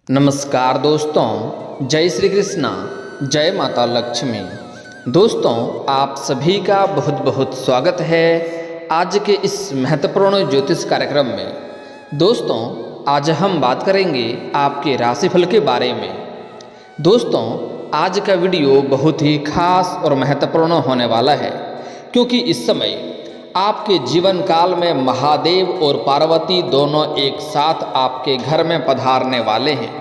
नमस्कार दोस्तों, जय श्री कृष्णा, जय माता लक्ष्मी। दोस्तों, आप सभी का बहुत बहुत स्वागत है आज के इस महत्वपूर्ण ज्योतिष कार्यक्रम में। दोस्तों, आज हम बात करेंगे आपके राशिफल के बारे में। दोस्तों, आज का वीडियो बहुत ही खास और महत्वपूर्ण होने वाला है, क्योंकि इस समय आपके जीवन काल में महादेव और पार्वती दोनों एक साथ आपके घर में पधारने वाले हैं।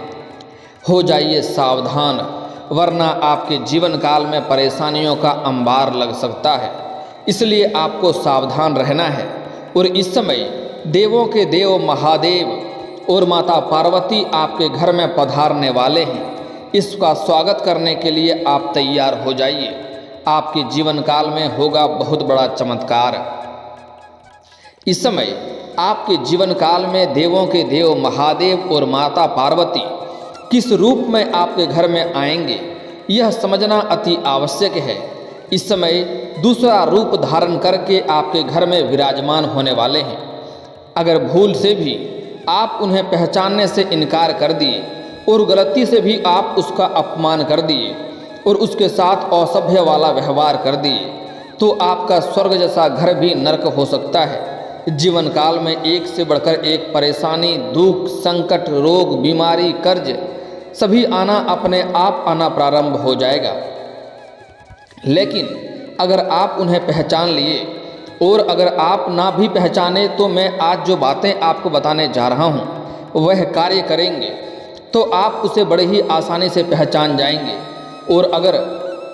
हो जाइए सावधान, वरना आपके जीवन काल में परेशानियों का अंबार लग सकता है। इसलिए आपको सावधान रहना है। और इस समय देवों के देव महादेव और माता पार्वती आपके घर में पधारने वाले हैं। इसका स्वागत करने के लिए आप तैयार हो जाइए। आपके जीवन काल में होगा बहुत बड़ा चमत्कार। इस समय आपके जीवन काल में देवों के देव महादेव और माता पार्वती किस रूप में आपके घर में आएंगे, यह समझना अति आवश्यक है। इस समय दूसरा रूप धारण करके आपके घर में विराजमान होने वाले हैं। अगर भूल से भी आप उन्हें पहचानने से इनकार कर दिए और गलती से भी आप उसका अपमान कर दिए और उसके साथ असभ्य वाला व्यवहार कर दिए, तो आपका स्वर्ग जैसा घर भी नरक हो सकता है। जीवन काल में एक से बढ़कर एक परेशानी, दुख, संकट, रोग, बीमारी, कर्ज सभी अपने आप आना प्रारंभ हो जाएगा। लेकिन अगर आप उन्हें पहचान लिए और अगर आप ना भी पहचाने, तो मैं आज जो बातें आपको बताने जा रहा हूँ वह कार्य करेंगे, तो आप उसे बड़े ही आसानी से पहचान जाएंगे। और अगर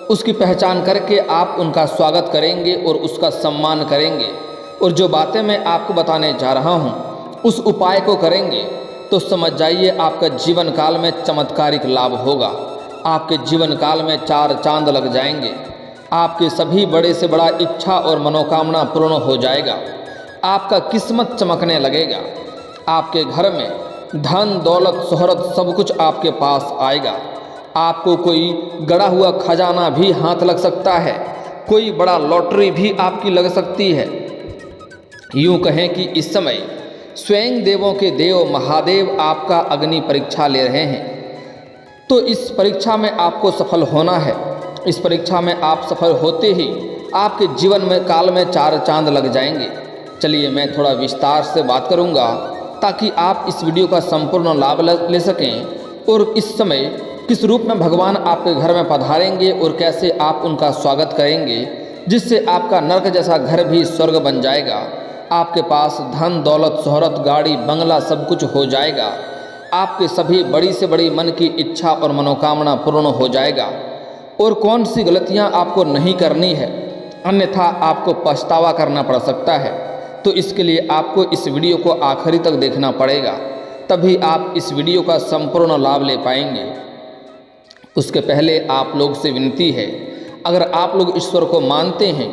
उसकी पहचान करके आप उनका स्वागत करेंगे और उसका सम्मान करेंगे और जो बातें मैं आपको बताने जा रहा हूँ उस उपाय को करेंगे, तो समझ जाइए आपका जीवन काल में चमत्कारिक लाभ होगा। आपके जीवन काल में 4 चांद लग जाएंगे। आपके सभी बड़े से बड़ा इच्छा और मनोकामना पूर्ण हो जाएगा। आपका किस्मत चमकने लगेगा। आपके घर में धन, दौलत, शोहरत सब कुछ आपके पास आएगा। आपको कोई गड़ा हुआ खजाना भी हाथ लग सकता है। कोई बड़ा लॉटरी भी आपकी लग सकती है। यूँ कहें कि इस समय स्वयं देवों के देव महादेव आपका अग्नि परीक्षा ले रहे हैं। तो इस परीक्षा में आपको सफल होना है। इस परीक्षा में आप सफल होते ही आपके जीवन में काल में 4 चांद लग जाएंगे। चलिए मैं थोड़ा विस्तार से बात करूंगा, ताकि आप इस वीडियो का संपूर्ण लाभ ले सकें। और इस समय किस रूप में भगवान आपके घर में पधारेंगे और कैसे आप उनका स्वागत करेंगे, जिससे आपका नरक जैसा घर भी स्वर्ग बन जाएगा। आपके पास धन, दौलत, शोहरत, गाड़ी, बंगला सब कुछ हो जाएगा। आपके सभी बड़ी से बड़ी मन की इच्छा और मनोकामना पूर्ण हो जाएगा। और कौन सी गलतियां आपको नहीं करनी है, अन्यथा आपको पछतावा करना पड़ सकता है। तो इसके लिए आपको इस वीडियो को आखिरी तक देखना पड़ेगा, तभी आप इस वीडियो का संपूर्ण लाभ ले पाएंगे। उसके पहले आप लोग से विनती है, अगर आप लोग ईश्वर को मानते हैं,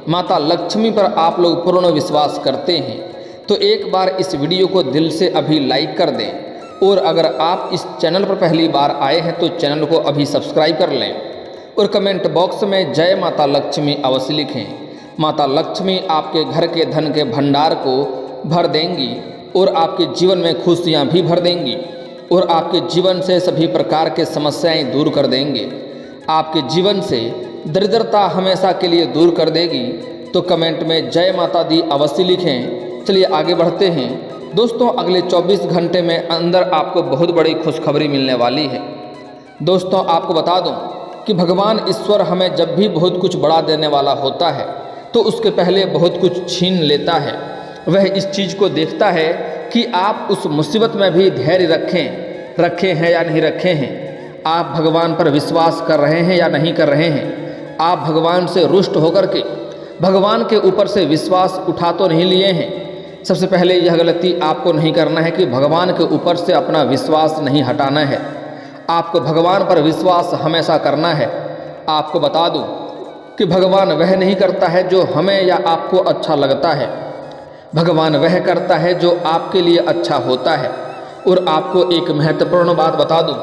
माता लक्ष्मी पर आप लोग पूर्ण विश्वास करते हैं, तो एक बार इस वीडियो को दिल से अभी लाइक कर दें। और अगर आप इस चैनल पर पहली बार आए हैं तो चैनल को अभी सब्सक्राइब कर लें और कमेंट बॉक्स में जय माता लक्ष्मी अवश्य लिखें। माता लक्ष्मी आपके घर के धन के भंडार को भर देंगी और आपके जीवन में खुशियाँ भी भर देंगी और आपके जीवन से सभी प्रकार के समस्याएँ दूर कर देंगे। आपके जीवन से दरिद्रता हमेशा के लिए दूर कर देगी। तो कमेंट में जय माता दी अवश्य लिखें। चलिए आगे बढ़ते हैं। दोस्तों, अगले 24 घंटे में अंदर आपको बहुत बड़ी खुशखबरी मिलने वाली है। दोस्तों, आपको बता दूं कि भगवान ईश्वर हमें जब भी बहुत कुछ बड़ा देने वाला होता है, तो उसके पहले बहुत कुछ छीन लेता है। वह इस चीज़ को देखता है कि आप उस मुसीबत में भी धैर्य रखे हैं या नहीं रखे हैं। आप भगवान पर विश्वास कर रहे हैं या नहीं कर रहे हैं। आप भगवान से रुष्ट होकर के भगवान के ऊपर से विश्वास उठा तो नहीं लिए हैं। सबसे पहले यह गलती आपको नहीं करना है कि भगवान के ऊपर से अपना विश्वास नहीं हटाना है। आपको भगवान पर विश्वास हमेशा करना है। आपको बता दूं कि भगवान वह नहीं करता है जो हमें या आपको अच्छा लगता है। भगवान वह करता है जो आपके लिए अच्छा होता है। और आपको एक महत्वपूर्ण बात बता दूं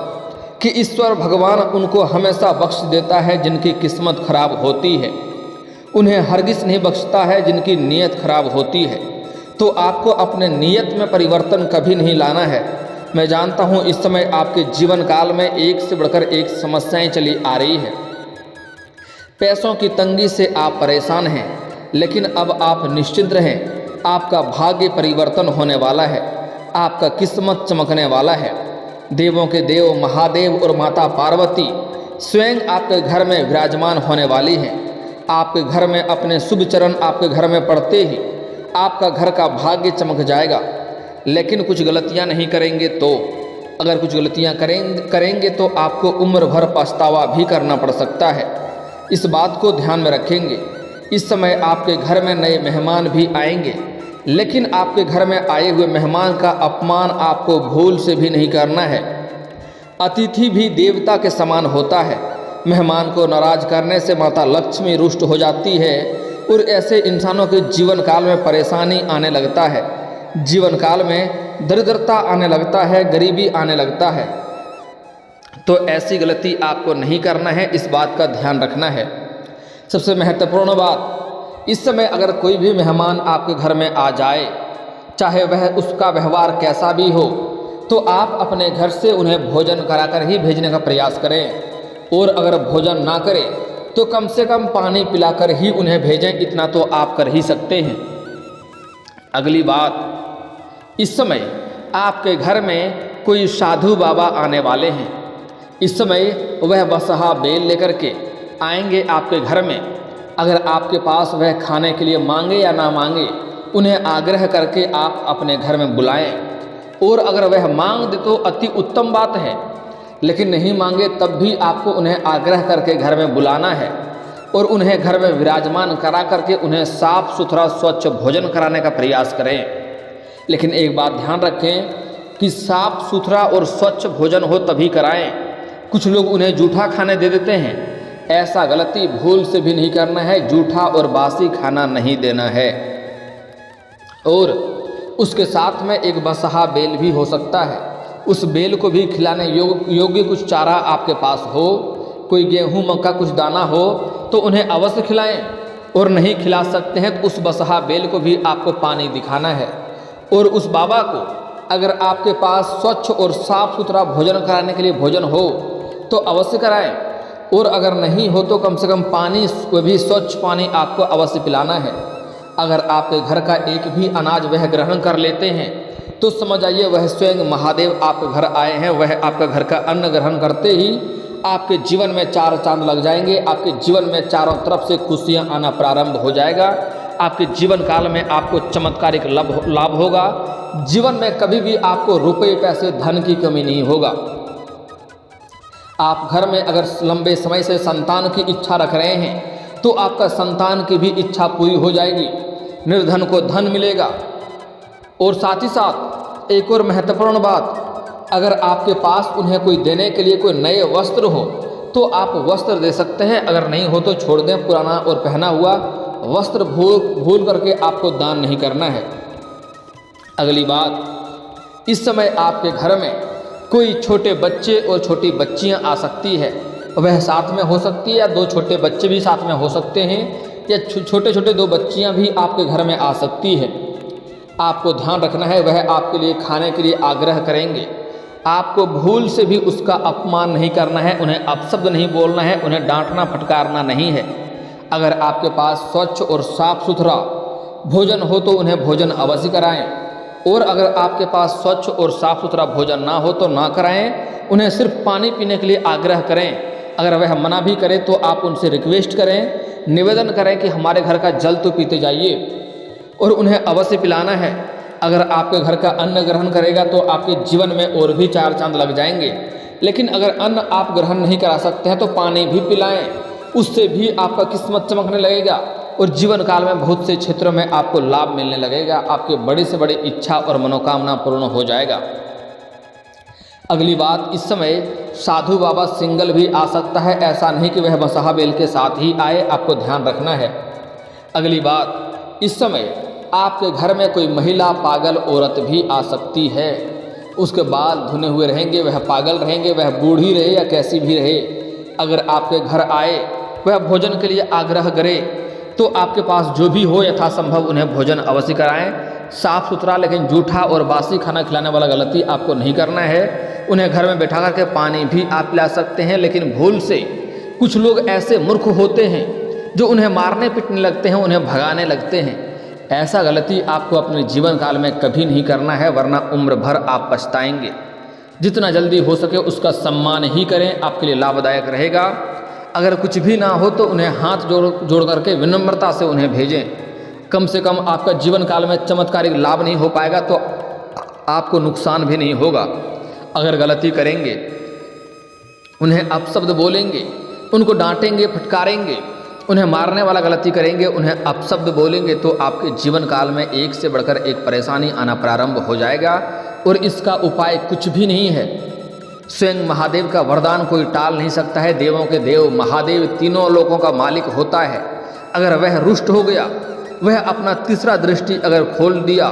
कि ईश्वर भगवान उनको हमेशा बख्श देता है जिनकी किस्मत खराब होती है। उन्हें हरगिज़ नहीं बख्शता है जिनकी नीयत खराब होती है। तो आपको अपने नीयत में परिवर्तन कभी नहीं लाना है। मैं जानता हूँ इस समय आपके जीवन काल में एक से बढ़कर एक समस्याएं चली आ रही है। पैसों की तंगी से आप परेशान हैं, लेकिन अब आप निश्चिंत रहें, आपका भाग्य परिवर्तन होने वाला है, आपका किस्मत चमकने वाला है। देवों के देव महादेव और माता पार्वती स्वयं आपके घर में विराजमान होने वाली हैं। आपके घर में अपने शुभ चरण आपके घर में पड़ते ही आपका घर का भाग्य चमक जाएगा। लेकिन कुछ गलतियां नहीं करेंगे तो, अगर कुछ गलतियां करेंगे तो आपको उम्र भर पछतावा भी करना पड़ सकता है। इस बात को ध्यान में रखेंगे। इस समय आपके घर में नए मेहमान भी आएंगे, लेकिन आपके घर में आए हुए मेहमान का अपमान आपको भूल से भी नहीं करना है। अतिथि भी देवता के समान होता है। मेहमान को नाराज करने से माता लक्ष्मी रुष्ट हो जाती है और ऐसे इंसानों के जीवन काल में परेशानी आने लगता है, जीवन काल में दरिद्रता आने लगता है, गरीबी आने लगता है। तो ऐसी गलती आपको नहीं करना है, इस बात का ध्यान रखना है। सबसे महत्वपूर्ण बात, इस समय अगर कोई भी मेहमान आपके घर में आ जाए, चाहे वह उसका व्यवहार कैसा भी हो, तो आप अपने घर से उन्हें भोजन कराकर ही भेजने का प्रयास करें। और अगर भोजन ना करें तो कम से कम पानी पिलाकर ही उन्हें भेजें, इतना तो आप कर ही सकते हैं। अगली बात, इस समय आपके घर में कोई साधु बाबा आने वाले हैं। इस समय वह बसहा बेल लेकर के आएंगे आपके घर में। अगर आपके पास वह खाने के लिए मांगे या ना मांगे, उन्हें आग्रह करके आप अपने घर में बुलाएं। और अगर वह मांग दे तो अति उत्तम बात है, लेकिन नहीं मांगे तब भी आपको उन्हें आग्रह करके घर में बुलाना है और उन्हें घर में विराजमान करा करके उन्हें साफ सुथरा स्वच्छ भोजन कराने का प्रयास करें। लेकिन एक बात ध्यान रखें कि साफ सुथरा और स्वच्छ भोजन हो तभी कराएं। कुछ लोग उन्हें जूठा खाने दे देते हैं, ऐसा गलती भूल से भी नहीं करना है। जूठा और बासी खाना नहीं देना है। और उसके साथ में एक बसहा बेल भी हो सकता है, उस बेल को भी खिलाने योग्य कुछ चारा आपके पास हो, कोई गेहूं मक्का कुछ दाना हो तो उन्हें अवश्य खिलाएं। और नहीं खिला सकते हैं तो उस बसहा बेल को भी आपको पानी दिखाना है। और उस बाबा को अगर आपके पास स्वच्छ और साफ सुथरा भोजन कराने के लिए भोजन हो तो अवश्य कराएं। और अगर नहीं हो तो कम से कम पानी, को भी स्वच्छ पानी आपको अवश्य पिलाना है। अगर आपके घर का एक भी अनाज वह ग्रहण कर लेते हैं तो समझ आइए वह स्वयं महादेव आपके घर आए हैं। वह आपका घर का अन्न ग्रहण करते ही आपके जीवन में चार चांद लग जाएंगे। आपके जीवन में चारों तरफ से खुशियां आना प्रारंभ हो जाएगा। आपके जीवन काल में आपको चमत्कारिक लाभ होगा। जीवन में कभी भी आपको रुपये पैसे धन की कमी नहीं होगा। आप घर में अगर लंबे समय से संतान की इच्छा रख रहे हैं तो आपका संतान की भी इच्छा पूरी हो जाएगी। निर्धन को धन मिलेगा। और साथ ही साथ एक और महत्वपूर्ण बात, अगर आपके पास उन्हें कोई देने के लिए कोई नए वस्त्र हो तो आप वस्त्र दे सकते हैं। अगर नहीं हो तो छोड़ दें, पुराना और पहना हुआ वस्त्र भूल करके आपको दान नहीं करना है। अगली बात, इस समय आपके घर में कोई छोटे बच्चे और छोटी बच्चियां आ सकती है। वह साथ में हो सकती है या दो छोटे बच्चे भी साथ में हो सकते हैं, या छोटे छोटे दो बच्चियां भी आपके घर में आ सकती है। आपको ध्यान रखना है, वह आपके लिए खाने के लिए आग्रह करेंगे। आपको भूल से भी उसका अपमान नहीं करना है, उन्हें अपशब्द नहीं बोलना है, उन्हें डांटना फटकारना नहीं है। अगर आपके पास स्वच्छ और साफ सुथरा भोजन हो तो उन्हें भोजन अवश्य कराएं। और अगर आपके पास स्वच्छ और साफ सुथरा भोजन ना हो तो ना कराएं, उन्हें सिर्फ पानी पीने के लिए आग्रह करें। अगर वह मना भी करे तो आप उनसे रिक्वेस्ट करें, निवेदन करें कि हमारे घर का जल तो पीते जाइए, और उन्हें अवश्य पिलाना है। अगर आपके घर का अन्न ग्रहण करेगा तो आपके जीवन में और भी चार चांद लग जाएंगे। लेकिन अगर अन्न आप ग्रहण नहीं करा सकते हैं तो पानी भी पिलाएं, उससे भी आपका किस्मत चमकने लगेगा और जीवन काल में बहुत से क्षेत्रों में आपको लाभ मिलने लगेगा। आपके बड़ी से बड़ी इच्छा और मनोकामना पूर्ण हो जाएगा। अगली बात, इस समय साधु बाबा सिंगल भी आ सकता है, ऐसा नहीं कि वह बसहा बेल के साथ ही आए, आपको ध्यान रखना है। अगली बात, इस समय आपके घर में कोई महिला पागल औरत भी आ सकती है। उसके बाल धुने हुए रहेंगे, वह पागल रहेंगे, वह बूढ़ी रहे या कैसी भी रहे। अगर आपके घर आए, वह भोजन के लिए आग्रह करे तो आपके पास जो भी हो यथासंभव उन्हें भोजन अवश्य कराएं। साफ़ सुथरा लेकिन जूठा और बासी खाना खिलाने वाला गलती आपको नहीं करना है। उन्हें घर में बैठा करके पानी भी आप पिला सकते हैं, लेकिन भूल से कुछ लोग ऐसे मूर्ख होते हैं जो उन्हें मारने पीटने लगते हैं, उन्हें भगाने लगते हैं। ऐसा गलती आपको अपने जीवन काल में कभी नहीं करना है, वरना उम्र भर आप पछताएंगे। जितना जल्दी हो सके उसका सम्मान ही करें, आपके लिए लाभदायक रहेगा। अगर कुछ भी ना हो तो उन्हें हाथ जोड़ करके विनम्रता से उन्हें भेजें। कम से कम आपका जीवन काल में चमत्कारिक लाभ नहीं हो पाएगा तो आपको नुकसान भी नहीं होगा। अगर गलती करेंगे, उन्हें अपशब्द बोलेंगे, उनको डांटेंगे, फटकारेंगे, उन्हें मारने वाला गलती करेंगे, उन्हें अपशब्द बोलेंगे, तो आपके जीवन काल में एक से बढ़कर एक परेशानी आना प्रारंभ हो जाएगा और इसका उपाय कुछ भी नहीं है। स्वयं महादेव का वरदान कोई टाल नहीं सकता है। देवों के देव महादेव तीनों लोकों का मालिक होता है। अगर वह रुष्ट हो गया, वह अपना तीसरा दृष्टि अगर खोल दिया,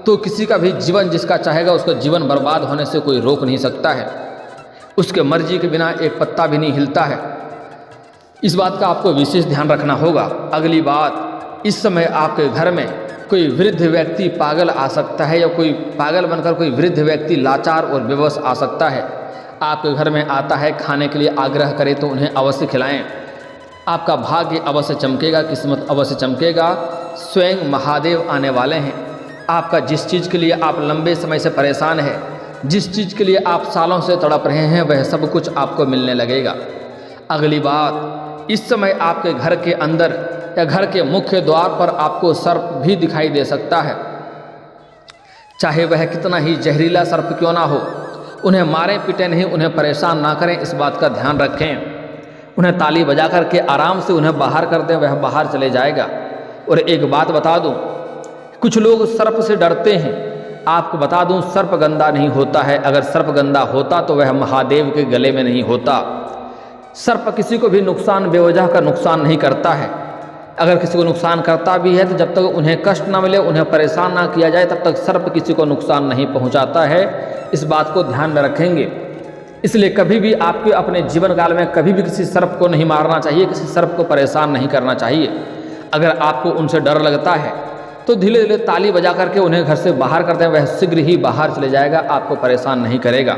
तो किसी का भी जीवन जिसका चाहेगा उसका जीवन बर्बाद होने से कोई रोक नहीं सकता है। उसके मर्जी के बिना एक पत्ता भी नहीं हिलता है। इस बात का आपको विशेष ध्यान रखना होगा। अगली बात, इस समय आपके घर में कोई वृद्ध व्यक्ति पागल आ सकता है या कोई पागल बनकर कोई वृद्ध व्यक्ति लाचार और बेबस आ सकता है। आपके घर में आता है, खाने के लिए आग्रह करे तो उन्हें अवश्य खिलाएं। आपका भाग्य अवश्य चमकेगा, किस्मत अवश्य चमकेगा। स्वयं महादेव आने वाले हैं। आपका जिस चीज़ के लिए आप लंबे समय से परेशान हैं, जिस चीज़ के लिए आप सालों से तड़प रहे हैं, वह सब कुछ आपको मिलने लगेगा। अगली बात, इस समय आपके घर के अंदर या घर के मुख्य द्वार पर आपको सर्प भी दिखाई दे सकता है। चाहे वह कितना ही जहरीला सर्प क्यों ना हो, उन्हें मारें पीटें नहीं, उन्हें परेशान ना करें, इस बात का ध्यान रखें। उन्हें ताली बजा करके आराम से उन्हें बाहर कर दें, वह बाहर चले जाएगा। और एक बात बता दूं, कुछ लोग सर्प से डरते हैं। आपको बता दूं, सर्प गंदा नहीं होता है। अगर सर्प गंदा होता तो वह महादेव के गले में नहीं होता। सर्प किसी को भी नुकसान बेवजह का नुकसान नहीं करता है। अगर किसी को नुकसान करता भी है तो जब तक उन्हें कष्ट ना मिले, उन्हें परेशान ना किया जाए, तब तक सर्प किसी को नुकसान नहीं पहुंचाता है। इस बात को ध्यान में रखेंगे। इसलिए कभी भी आपके अपने जीवन काल में कभी भी किसी सर्प को नहीं मारना चाहिए, किसी सर्प को परेशान नहीं करना चाहिए। अगर आपको उनसे डर लगता है तो धीरे धीरे ताली बजा करके उन्हें घर से बाहर कर दें, वह शीघ्र ही बाहर चले जाएगा, आपको परेशान नहीं करेगा।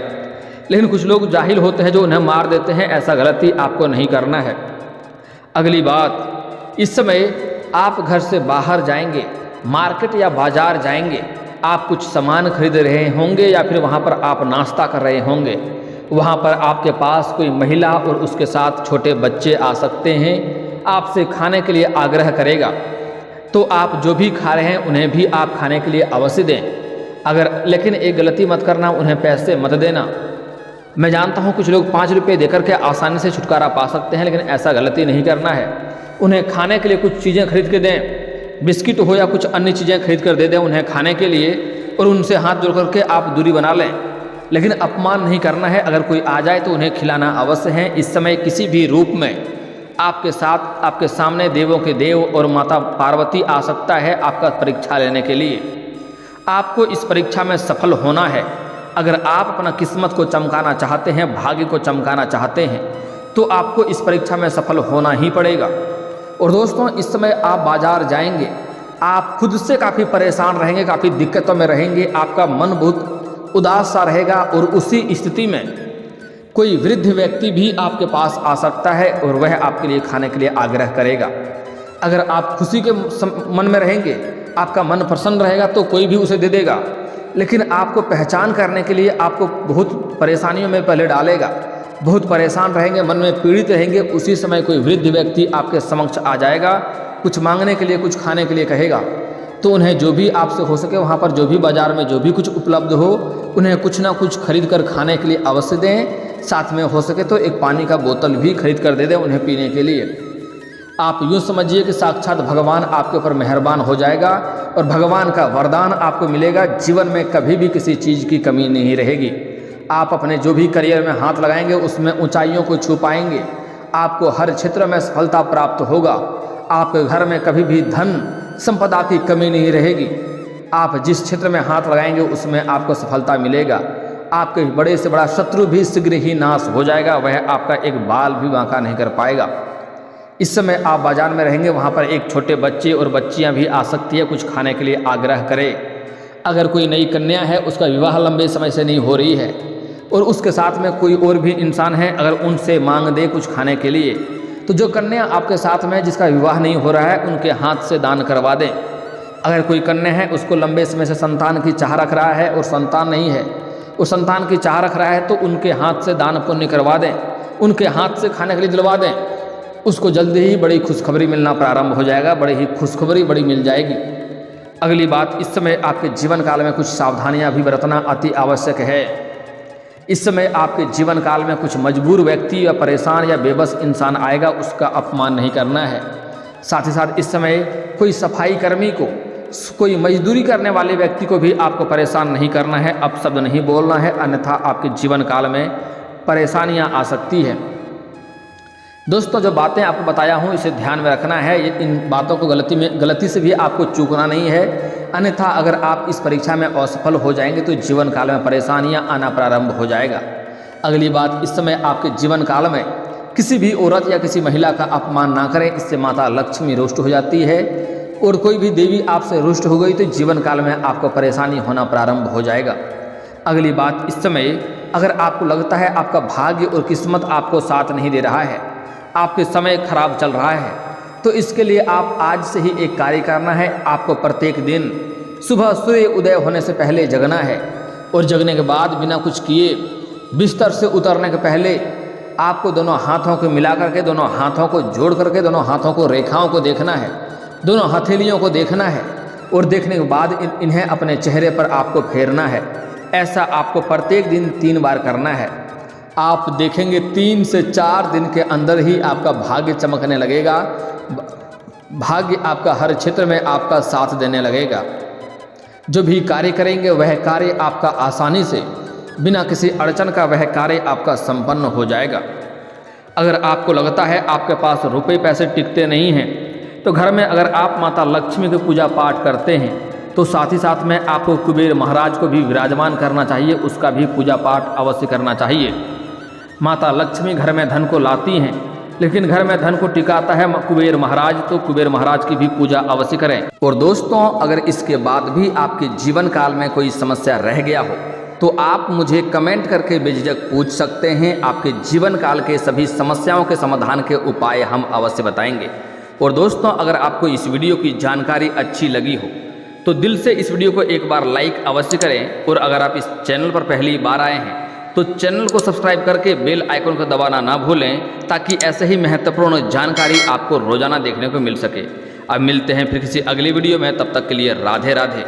लेकिन कुछ लोग जाहिल होते हैं जो उन्हें मार देते हैं, ऐसा गलती आपको नहीं करना है। अगली बात, इस समय आप घर से बाहर जाएंगे, मार्केट या बाजार जाएंगे, आप कुछ सामान खरीद रहे होंगे या फिर वहाँ पर आप नाश्ता कर रहे होंगे। वहाँ पर आपके पास कोई महिला और उसके साथ छोटे बच्चे आ सकते हैं, आपसे खाने के लिए आग्रह करेगा, तो आप जो भी खा रहे हैं उन्हें भी आप खाने के लिए अवश्य दें। लेकिन एक गलती मत करना, उन्हें पैसे मत देना। मैं जानता हूँ कुछ लोग 5 रुपये देकर के आसानी से छुटकारा पा सकते हैं, लेकिन ऐसा गलती नहीं करना है। उन्हें खाने के लिए कुछ चीज़ें खरीद के दें, बिस्किट हो या कुछ अन्य चीज़ें खरीद कर दे दें उन्हें खाने के लिए, और उनसे हाथ जोड़ करके आप दूरी बना लें। लेकिन अपमान नहीं करना है। अगर कोई आ जाए तो उन्हें खिलाना अवश्य है। इस समय किसी भी रूप में आपके साथ, आपके सामने देवों के देव और माता पार्वती आ सकता है आपका परीक्षा लेने के लिए। आपको इस परीक्षा में सफल होना है। अगर आप अपना किस्मत को चमकाना चाहते हैं, भाग्य को चमकाना चाहते हैं, तो आपको इस परीक्षा में सफल होना ही पड़ेगा। और दोस्तों, इस समय आप बाजार जाएंगे, आप खुद से काफ़ी परेशान रहेंगे, काफ़ी दिक्कतों में रहेंगे, आपका मन बहुत उदास सा रहेगा। और उसी स्थिति में कोई वृद्ध व्यक्ति भी आपके पास आ सकता है और वह आपके लिए खाने के लिए आग्रह करेगा। अगर आप खुशी के मन में रहेंगे, आपका मन प्रसन्न रहेगा, तो कोई भी उसे दे देगा। लेकिन आपको पहचान करने के लिए आपको बहुत परेशानियों में पहले डालेगा, बहुत परेशान रहेंगे, मन में पीड़ित रहेंगे। उसी समय कोई वृद्ध व्यक्ति आपके समक्ष आ जाएगा, कुछ मांगने के लिए, कुछ खाने के लिए कहेगा। तो उन्हें जो भी आपसे हो सके, वहाँ पर जो भी बाज़ार में जो भी कुछ उपलब्ध हो, उन्हें कुछ ना कुछ खरीद कर खाने के लिए अवश्य दें। साथ में हो सके तो एक पानी का बोतल भी खरीद कर दे दें उन्हें पीने के लिए। आप यूँ समझिए कि साक्षात भगवान आपके ऊपर मेहरबान हो जाएगा और भगवान का वरदान आपको मिलेगा। जीवन में कभी भी किसी चीज़ की कमी नहीं रहेगी। आप अपने जो भी करियर में हाथ लगाएंगे उसमें ऊंचाइयों को छू पाएंगे। आपको हर क्षेत्र में सफलता प्राप्त होगा। आपके घर में कभी भी धन संपदा की कमी नहीं रहेगी। आप जिस क्षेत्र में हाथ लगाएंगे उसमें आपको सफलता मिलेगा। आपके बड़े से बड़ा शत्रु भी शीघ्र ही नाश हो जाएगा, वह आपका एक बाल भी बांका नहीं कर पाएगा। इस समय आप बाजार में रहेंगे, वहाँ पर एक छोटे बच्चे और बच्चियाँ भी आ सकती है, कुछ खाने के लिए आग्रह करें। अगर कोई नई कन्या है, उसका विवाह लंबे समय से नहीं हो रही है और उसके साथ में कोई और भी इंसान है, अगर उनसे मांग दे कुछ खाने के लिए, तो जो कन्या आपके साथ में जिसका विवाह नहीं हो रहा है, उनके हाथ से दान करवा दें। अगर कोई कन्या है, उसको लंबे समय से संतान की चाह रख रहा है और संतान नहीं है, वो संतान की चाह रख रहा है, तो उनके हाथ से दान पुण्य करवा दें, उनके हाथ से खाने के लिए दिलवा दें। उसको जल्दी ही बड़ी खुशखबरी मिलना प्रारंभ हो जाएगा, बड़ी ही खुशखबरी बड़ी मिल जाएगी। अगली बात, इस समय आपके जीवन काल में कुछ सावधानियां भी बरतना अति आवश्यक है। इस समय आपके जीवन काल में कुछ मजबूर व्यक्ति या परेशान या बेबस इंसान आएगा, उसका अपमान नहीं करना है। साथ ही साथ इस समय कोई सफाई कर्मी को, कोई मजदूरी करने वाले व्यक्ति को भी आपको परेशान नहीं करना है, अपशब्द नहीं बोलना है, अन्यथा आपके जीवन काल में परेशानियां आ सकती है। दोस्तों, जो बातें आपको बताया हूँ इसे ध्यान में रखना है, ये इन बातों को गलती से भी आपको चूकना नहीं है, अन्यथा अगर आप इस परीक्षा में असफल हो जाएंगे तो जीवन काल में परेशानियां आना प्रारंभ हो जाएगा। अगली बात, इस समय आपके जीवन काल में किसी भी औरत या किसी महिला का अपमान ना करें, इससे माता लक्ष्मी रुष्ट हो जाती है और कोई भी देवी आपसे रुष्ट हो गई तो जीवन काल में आपको परेशानी होना प्रारंभ हो जाएगा। अगली बात, इस समय अगर आपको लगता है आपका भाग्य और किस्मत आपको साथ नहीं दे रहा है, आपके समय खराब चल रहा है, तो इसके लिए आप आज से ही एक कार्य करना है। आपको प्रत्येक दिन सुबह सूर्य उदय होने से पहले जगना है और जगने के बाद बिना कुछ किए बिस्तर से उतरने के पहले आपको दोनों हाथों को मिला करके, दोनों हाथों को जोड़ करके, दोनों हाथों को रेखाओं को देखना है, दोनों हथेलियों को देखना है और देखने के बाद इन्हें अपने चेहरे पर आपको फेरना है। ऐसा आपको प्रत्येक दिन 3 बार करना है। आप देखेंगे 3 से 4 दिन के अंदर ही आपका भाग्य चमकने लगेगा, भाग्य आपका हर क्षेत्र में आपका साथ देने लगेगा। जो भी कार्य करेंगे वह कार्य आपका आसानी से, बिना किसी अड़चन का वह कार्य आपका संपन्न हो जाएगा। अगर आपको लगता है आपके पास रुपए पैसे टिकते नहीं हैं, तो घर में अगर आप माता लक्ष्मी की पूजा पाठ करते हैं तो साथ ही साथ में आपको कुबेर महाराज को भी विराजमान करना चाहिए, उसका भी पूजा पाठ अवश्य करना चाहिए। माता लक्ष्मी घर में धन को लाती हैं, लेकिन घर में धन को टिकाता है कुबेर महाराज, तो कुबेर महाराज की भी पूजा अवश्य करें। और दोस्तों, अगर इसके बाद भी आपके जीवन काल में कोई समस्या रह गया हो तो आप मुझे कमेंट करके बेझिझक पूछ सकते हैं। आपके जीवन काल के सभी समस्याओं के समाधान के उपाय हम अवश्य बताएंगे। और दोस्तों, अगर आपको इस वीडियो की जानकारी अच्छी लगी हो तो दिल से इस वीडियो को एक बार लाइक अवश्य करें। और अगर आप इस चैनल पर पहली बार आए हैं तो चैनल को सब्सक्राइब करके बेल आइकन को दबाना ना भूलें, ताकि ऐसे ही महत्वपूर्ण जानकारी आपको रोजाना देखने को मिल सके। अब मिलते हैं फिर किसी अगली वीडियो में, तब तक के लिए राधे राधे।